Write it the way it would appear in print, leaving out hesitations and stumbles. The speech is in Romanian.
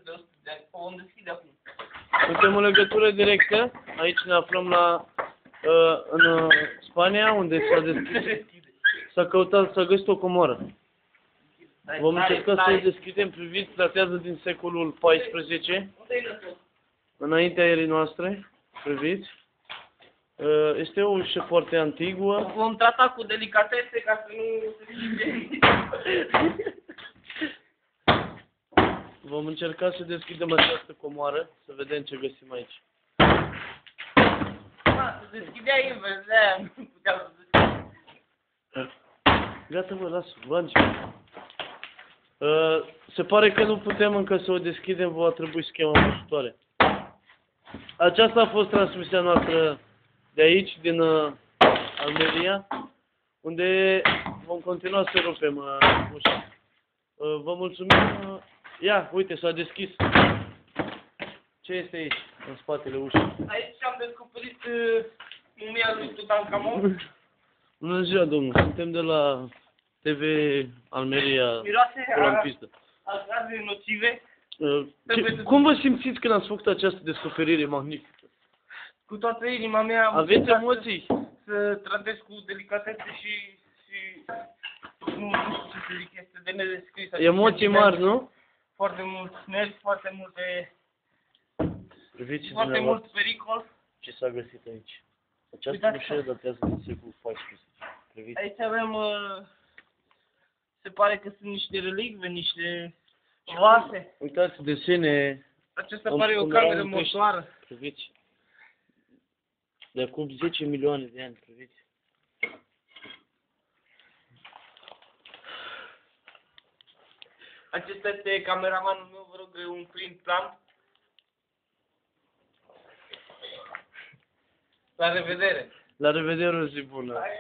de 100 de ani. O vom deschide acum. Suntem în legătură directă. Aici ne aflăm în Spania, unde s-a căutat, s-a găsit o comoară. Vom încerca să o deschidem. Priviți, datează din secolul XIV, înaintea erei noastre. Priviți. Este o ușă foarte antiguă. Vom trata cu delicatese ca să nu se schimbe. Vom încerca să deschidem această comoară, să vedem ce găsim aici. Se deschidea invers, de-aia nu puteam să deschid. Gata, mă, lasă, bani. Se pare că nu putem încă să o deschidem, va trebui schema următoare. Aceasta a fost transmisia noastră de aici, din Almeria, unde vom continua să rupem ușa. Vă mulțumim. Ia, uite, s-a deschis. Ce este aici, în spatele ușii? Aici am descoperit mumia lui Tutankamon. Bună ziua, domnul. Suntem de la TV Almeria, Miroase Colampistă. a gaze nocive. Cum vă simțiți când ați făcut această descoperire magnifică? Cu toată inima mea am Aveți încercat emoții? să tratez cu delicatese și nu știu ce să zic, este de nedescris. Emoții mari, nu? Foarte mulți nervi, foarte Priviți mult dumneavoastră pericol. ce s-a găsit aici. Această Uitați ușă datează din secolul XIV. Priviți. Aici avem, se pare că sunt niște relicve, niște vase. Uitați, desene. Aceasta pare o cameră mortoară. Priviți. De acum 10 milioane de ani, priviți. Acesta este cameramanul meu, vă rog, un prim plan. La revedere! La revedere, o zi bună! Hai.